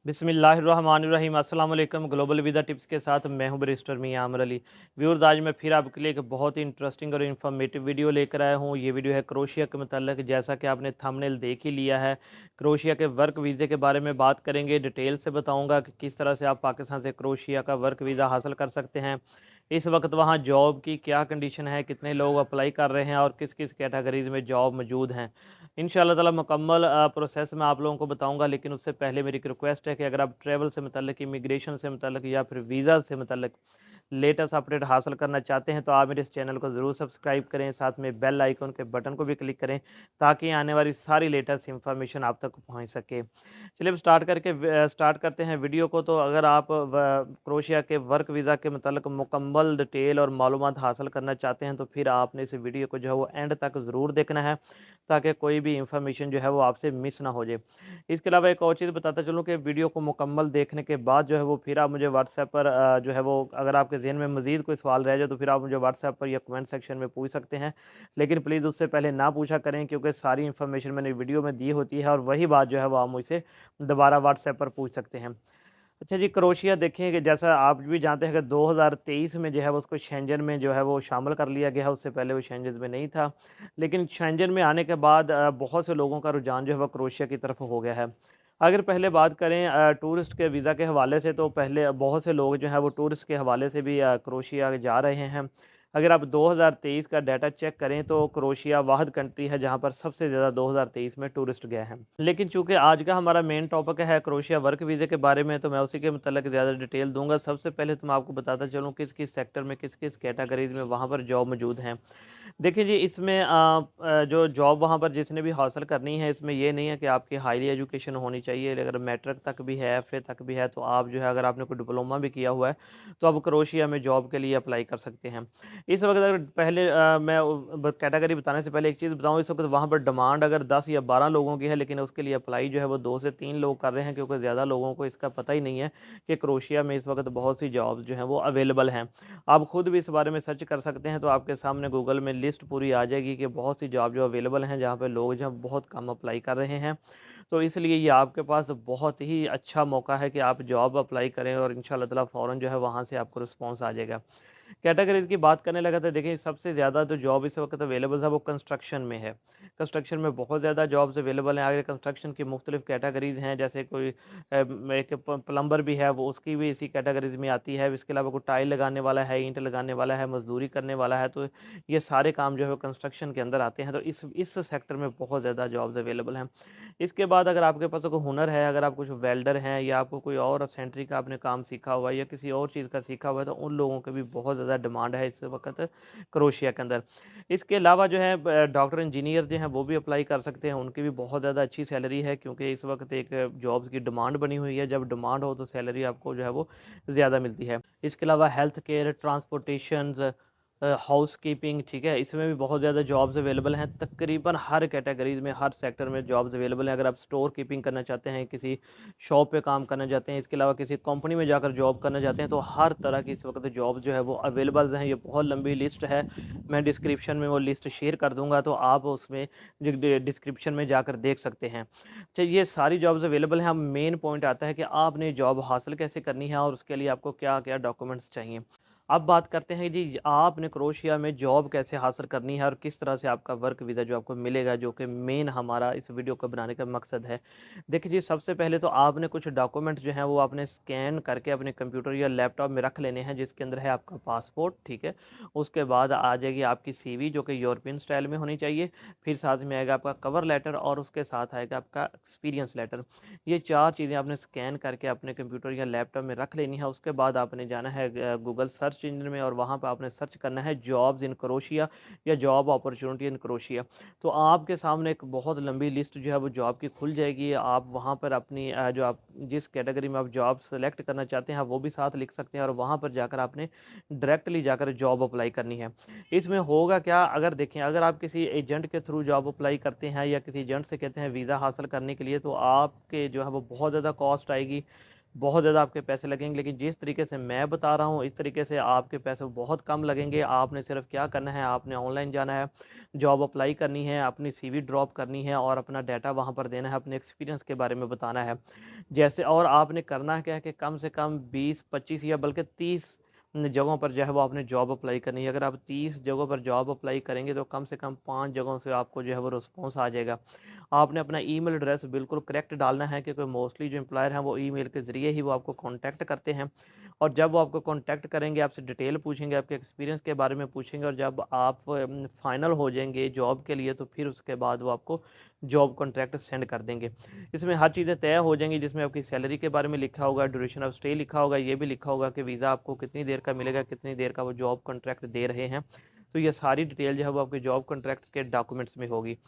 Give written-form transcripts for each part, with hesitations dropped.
बिस्मिल्लाहिर्रहमानिर्रहीम अस्सलाम वालेकुम। ग्लोबल वीज़ा टिप्स के साथ मैं हूं बैरिस्टर मियां आमर अली। व्यूअर्स, आज मैं फिर आपके लिए एक बहुत ही इंटरेस्टिंग और इन्फॉर्मेटिव वीडियो लेकर आया हूं। ये वीडियो है क्रोशिया के मतलब, जैसा कि आपने थंबनेल देख ही लिया है। क्रोशिया के वर्क वीज़े के बारे में बात करेंगे, डिटेल से बताऊँगा कि किस तरह से आप पाकिस्तान से क्रोशिया का वर्क वीज़ा हासिल कर सकते हैं। इस वक्त वहाँ जॉब की क्या कंडीशन है, कितने लोग अप्लाई कर रहे हैं और किस किस कैटेगरीज में जॉब मौजूद हैं। इंशाल्लाह ताला मुकम्मल प्रोसेस मैं आप लोगों को बताऊंगा, लेकिन उससे पहले मेरी एक रिक्वेस्ट है कि अगर आप ट्रैवल से मतलब, इमिग्रेशन से मतलब या फिर वीज़ा से मतलब लेटेस्ट अपडेट हासिल करना चाहते हैं तो आप मेरे इस चैनल को ज़रूर सब्सक्राइब करें, साथ में बेल आइकन के बटन को भी क्लिक करें ताकि आने वाली सारी लेटेस्ट इंफॉर्मेशन आप तक पहुंच सके। चलिए अब स्टार्ट करते हैं वीडियो को। तो अगर आप क्रोशिया के वर्क वीज़ा के मतलब मुकम्मल डिटेल और मालूमात हासिल करना चाहते हैं तो फिर आपने इस वीडियो को जो है वो एंड तक ज़रूर देखना है ताकि कोई भी इंफॉर्मेशन जो है वो आपसे मिस ना हो जाए। इसके अलावा एक और चीज़ बताता चलूँ कि वीडियो को मुकम्मल देखने के बाद जो है वो फिर आप मुझे व्हाट्सएप पर जो है वो, अगर आपके ज़हन में मज़ीद कोई सवाल रह जाए तो फिर आप मुझे व्हाट्सएप पर या कमेंट सेक्शन में पूछ सकते हैं। लेकिन प्लीज़ उससे पहले ना पूछा करें, क्योंकि सारी इन्फॉर्मेशन मैंने वीडियो में दी होती है और वही बात जो है वो आप मुझसे दोबारा व्हाट्सएप पर पूछ सकते हैं। अच्छा जी, क्रोशिया देखें कि जैसा आप भी जानते हैं कि 2023 में जो है वो उसको शेंजन में जो है वो शामिल कर लिया गया है। उससे पहले वो शेंजन में नहीं था। लेकिन शेंजन में आने के बाद बहुत से लोगों का रुझान जो है वो क्रोशिया की तरफ हो गया है। अगर पहले बात करें टूरिस्ट के वीज़ा के हवाले से, तो पहले बहुत से लोग जो हैं वो टूरिस्ट के हवाले से भी क्रोशिया जा रहे हैं। अगर आप 2023 का डाटा चेक करें तो क्रोशिया वाहिद कंट्री है जहां पर सबसे ज़्यादा 2023 में टूरिस्ट गए हैं। लेकिन चूंकि आज का हमारा मेन टॉपिक है क्रोशिया वर्क वीज़े के बारे में, तो मैं उसी के मतलब ज़्यादा डिटेल दूंगा। सबसे पहले तो मैं आपको बताता चलूँ किस किस सेक्टर में, किस किस कैटेगरीज में वहाँ पर जॉब मौजूद हैं। देखिए जी, इसमें जो जॉब वहाँ पर जिसने भी हासिल करनी है, इसमें ये नहीं है कि आपकी हाईली एजुकेशन होनी चाहिए। अगर मैट्रिक तक भी है, एफए तक भी है, तो आप जो है, अगर आपने कोई डिप्लोमा भी किया हुआ है तो आप क्रोशिया में जॉब के लिए अप्लाई कर सकते हैं। इस वक्त अगर पहले मैं कैटेगरी बताने से पहले एक चीज़ बताऊँ, इस वक्त वहाँ पर डिमांड अगर 10 या 12 लोगों की है, लेकिन उसके लिए अप्लाई जो है वो 2 से 3 लोग कर रहे हैं, क्योंकि ज़्यादा लोगों को इसका पता ही नहीं है कि क्रोशिया में इस वक्त बहुत सी जॉब्स जो हैं वो अवेलेबल हैं। आप खुद भी इस बारे में सर्च कर सकते हैं, तो आपके सामने गूगल में लिस्ट पूरी आ जाएगी कि बहुत सी जॉब जो अवेलेबल हैं, जहाँ पे लोग जो हैं बहुत कम अप्लाई कर रहे हैं। तो इसलिए ये आपके पास बहुत ही अच्छा मौका है कि आप जॉब अप्लाई करें और इंशाल्लाह ताला फ़ौरन जो है वहाँ से आपको रिस्पॉन्स आ जाएगा। कैटेगरीज़ की बात करने लगा तो देखिए, सबसे ज़्यादा जो जॉब इस वक्त अवेलेबल है वो कंस्ट्रक्शन में है। कंस्ट्रक्शन में बहुत ज़्यादा जॉब्स अवेलेबल हैं। आगे कंस्ट्रक्शन की मुख्तलिफ कैटेगरीज़ हैं, जैसे कोई एक प्लम्बर भी है, वो उसकी भी इसी कैटेगरीज़ में आती है। इसके अलावा कोई टाइल लगाने वाला है, ईंट लगाने वाला है, मजदूरी करने वाला है, तो ये सारे काम जो है वो कंस्ट्रक्शन के अंदर आते हैं। तो इस सेक्टर में बहुत ज़्यादा जॉब्स अवेलेबल हैं। इसके बाद अगर आपके पास कोई हुनर है, अगर आप कुछ वेल्डर हैं या आपको कोई और सेंट्री का आपने काम सीखा हुआ है या किसी और चीज़ का सीखा हुआ है, तो उन लोगों की भी बहुत ज़्यादा डिमांड है इस वक्त क्रोशिया के अंदर। इसके अलावा जो है डॉक्टर इंजीनियर जो हैं वो भी अप्लाई कर सकते हैं, उनकी भी बहुत ज़्यादा अच्छी सैलरी है, क्योंकि इस वक्त एक जॉब्स की डिमांड बनी हुई है। जब डिमांड हो तो सैलरी आपको जो है वो ज़्यादा मिलती है। इसके अलावा health care, transportation, house keeping, ठीक है, इसमें भी बहुत ज़्यादा जॉब्स अवेलेबल हैं। तकरीबन हर कैटेगरीज़ में, हर सेक्टर में जॉब्स अवेलेबल हैं। अगर आप स्टोर कीपिंग करना चाहते हैं, किसी शॉप पे काम करना चाहते हैं, इसके अलावा किसी कंपनी में जाकर जॉब करना चाहते हैं, तो हर तरह की इस वक्त जॉब जो है वो अवेलेबल हैं। ये बहुत लंबी लिस्ट है, मैं डिस्क्रिप्शन में वो लिस्ट शेयर कर दूँगा, तो आप उसमें डिस्क्रिप्शन में जाकर देख सकते हैं। अच्छा, ये सारी जॉब्स अवेलेबल हैं। अब मेन पॉइंट आता है कि आपने जॉब हासिल कैसे करनी है और उसके लिए आपको क्या-क्या डॉक्यूमेंट्स चाहिए। अब बात करते हैं जी, आपने क्रोशिया में जॉब कैसे हासिल करनी है और किस तरह से आपका वर्क वीज़ा जो आपको मिलेगा, जो कि मेन हमारा इस वीडियो को बनाने का मकसद है। देखिए जी, सबसे पहले तो आपने कुछ डॉक्यूमेंट्स जो हैं वो आपने स्कैन करके अपने कंप्यूटर या लैपटॉप में रख लेने हैं, जिसके अंदर है आपका पासपोर्ट, ठीक है। उसके बाद आ जाएगी आपकी सीवी, जो कि यूरोपियन स्टाइल में होनी चाहिए। फिर साथ में आएगा आपका कवर लेटर और उसके साथ आएगा आपका एक्सपीरियंस लेटर। ये 4 चीज़ें आपने स्कैन करके अपने कंप्यूटर या लैपटॉप में रख लेनी है। उसके बाद आपने जाना है गूगल सर्च इंजन में और वहाँ पे आपने सर्च करना है जॉब्स इन क्रोशिया या जॉब अपॉर्चुनिटी इन क्रोशिया। तो आपके सामने एक बहुत लंबी लिस्ट जो है वो जॉब की खुल जाएगी। आप वहाँ पर अपनी जो आप जिस कैटेगरी में आप जॉब सेलेक्ट करना चाहते हैं, आप वो भी साथ लिख सकते हैं और वहाँ पर जाकर आपने डायरेक्टली जाकर जॉब अप्लाई करनी है। इसमें होगा क्या, अगर देखें, अगर आप किसी एजेंट के थ्रू जॉब अप्लाई करते हैं या किसी एजेंट से कहते हैं वीज़ा हासिल करने के लिए, तो आपके जो है वो बहुत ज़्यादा कॉस्ट आएगी। बहुत ज़्यादा आपके पैसे लगेंगे, लेकिन जिस तरीके से मैं बता रहा हूँ इस तरीके से आपके पैसे बहुत कम लगेंगे। आपने सिर्फ क्या करना है, आपने ऑनलाइन जाना है, जॉब अप्लाई करनी है, अपनी सीवी ड्रॉप करनी है और अपना डाटा वहाँ पर देना है, अपने एक्सपीरियंस के बारे में बताना है। जैसे और आपने करना क्या है कि कम से कम 20-25 या बल्कि 30 जगहों पर जो है वो आपने जॉब अप्लाई करनी है। अगर आप 30 जगहों पर जॉब अप्लाई करेंगे तो कम से कम 5 जगहों से आपको जो है वो रिस्पॉन्स आ जाएगा। आपने अपना ईमेल एड्रेस बिल्कुल करेक्ट डालना है, क्योंकि मोस्टली जो एम्प्लॉयर हैं वो ईमेल के ज़रिए ही वो आपको कॉन्टैक्ट करते हैं। और जब वो आपको कॉन्टैक्ट करेंगे, आपसे डिटेल पूछेंगे, आपके एक्सपीरियंस के बारे में पूछेंगे, और जब आप फाइनल हो जाएंगे जॉब के लिए, तो फिर उसके बाद वो आपको जॉब कॉन्ट्रैक्ट सेंड कर देंगे। इसमें हर चीज़ें तय हो जाएंगी, जिसमें आपकी सैलरी के बारे में लिखा होगा, ड्यूरेशन ऑफ स्टे लिखा होगा, ये भी लिखा होगा कि वीज़ा आपको कितनी देर का मिलेगा, कितनी देर का वो जॉब कॉन्ट्रैक्ट दे रहे हैं। तो ये सारी डिटेल जो है वो आपके जॉब कॉन्ट्रैक्ट के डॉक्यूमेंट्स में होगी।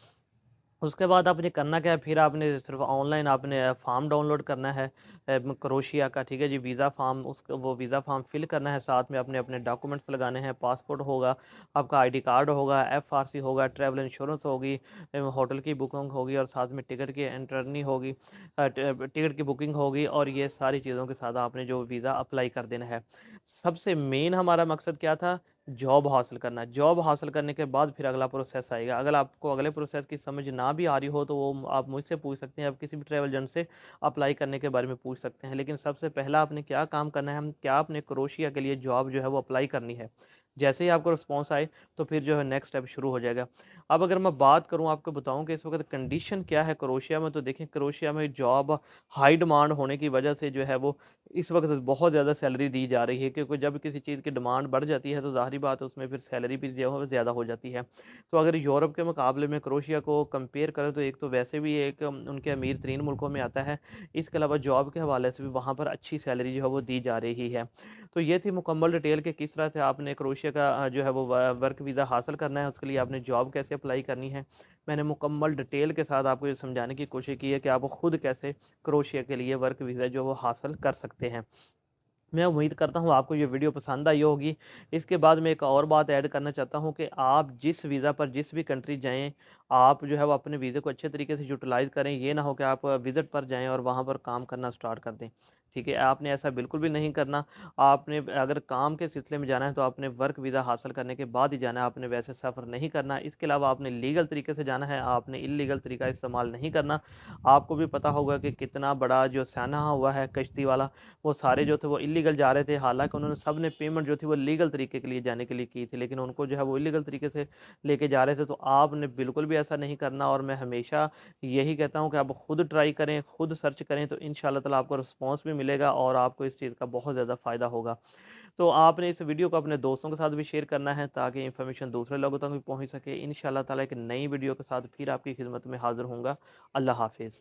उसके बाद आपने करना क्या है, फिर आपने सिर्फ ऑनलाइन आपने फ़ॉर्म डाउनलोड करना है क्रोशिया का, ठीक है जी, वीज़ा फ़ॉर्म, उसका वो वीज़ा फ़ॉर्म फिल करना है, साथ में अपने अपने डॉक्यूमेंट्स लगाने हैं, पासपोर्ट होगा, आपका आईडी कार्ड होगा, एफआरसी होगा, ट्रैवल इंश्योरेंस होगी, होटल की बुकिंग होगी, और साथ में टिकट की एंटरनी होगी, टिकट की बुकिंग होगी, और ये सारी चीज़ों के साथ आपने जो वीज़ा अप्लाई कर देना है। सबसे मेन हमारा मकसद क्या था, जॉब हासिल करना है। जॉब हासिल करने के बाद फिर अगला प्रोसेस आएगा। अगर आपको अगले प्रोसेस की समझ ना भी आ रही हो तो वो आप मुझसे पूछ सकते हैं, आप किसी भी ट्रैवल एजेंट से अप्लाई करने के बारे में पूछ सकते हैं। लेकिन सबसे पहला आपने क्या काम करना है, हम क्या आपने क्रोशिया के लिए जॉब जो है वो अप्लाई करनी है। जैसे ही आपको रिस्पॉन्स आए तो फिर जो है नेक्स्ट स्टेप शुरू हो जाएगा। अब अगर मैं बात करूँ, आपको बताऊँ कि इस वक्त कंडीशन क्या है क्रोशिया में, तो देखें क्रोशिया में जॉब हाई डिमांड होने की वजह से जो है वो इस वक्त बहुत ज़्यादा सैलरी दी जा रही है, क्योंकि जब किसी चीज़ की डिमांड बढ़ जाती है तो ज़ाहिर बात है उसमें फिर सैलरी भी जो है ज़्यादा हो जाती है। तो अगर यूरोप के मुकाबले में क्रोशिया को कंपेयर करें तो एक तो वैसे भी एक उनके अमीर तरीन मुल्कों में आता है, इसके अलावा जॉब के हवाले से भी वहाँ पर अच्छी सैलरी जो है वो दी जा रही है। तो ये थी मुकम्मल डिटेल कि किस तरह से आपने क्रोशिया का जो है वो वर्क वीज़ा हासिल करना है, उसके लिए आपने जॉब कैसे अप्लाई करनी है। मैंने मुकम्मल डिटेल के साथ आपको ये समझाने की कोशिश की है कि आप खुद कैसे क्रोशिया के लिए वर्क वीज़ा जो वो हासिल कर सकते हैं। मैं उम्मीद करता हूँ आपको ये वीडियो पसंद आई होगी। इसके बाद मैं एक और बात ऐड करना चाहता हूँ कि आप जिस वीज़ा पर जिस भी कंट्री जाएँ, आप जो है वो अपने वीज़े को अच्छे तरीके से यूटिलाइज़ करें। ये ना हो कि आप विज़िट पर जाएँ और वहाँ पर काम करना स्टार्ट कर दें। ठीक है? आपने ऐसा बिल्कुल भी नहीं करना। आपने अगर काम के सिलसिले में जाना है तो आपने वर्क वीज़ा हासिल करने के बाद ही जाना है, आपने वैसे सफ़र नहीं करना। इसके अलावा आपने लीगल तरीके से जाना है, आपने इल्लीगल तरीका इस्तेमाल नहीं करना। आपको भी पता होगा कि कितना बड़ा जो सानहा हुआ है कश्ती वाला, वो सारे जो थे वो इल्लीगल जा रहे थे, हालाँकि उन्होंने सब ने पेमेंट जो थी वो लीगल तरीके के लिए जाने के लिए की थी, लेकिन उनको जो है वो इल्लीगल तरीके से लेके जा रहे थे। तो आपने बिल्कुल भी ऐसा नहीं करना, और मैं हमेशा यही कहता हूँ कि आप खुद ट्राई करें, खुद सर्च करें, तो इंशाल्लाह ताला आपको रिस्पॉन्स भी मिलेगा और आपको इस चीज़ का बहुत ज़्यादा फ़ायदा होगा। तो आपने इस वीडियो को अपने दोस्तों के साथ भी शेयर करना है, ताकि इन्फॉर्मेशन दूसरे लोगों तक भी पहुँच सके। इंशाल्लाह ताला एक नई वीडियो के साथ फिर आपकी खिदमत में हाज़िर होऊँगा। अल्लाह हाफ़िज़।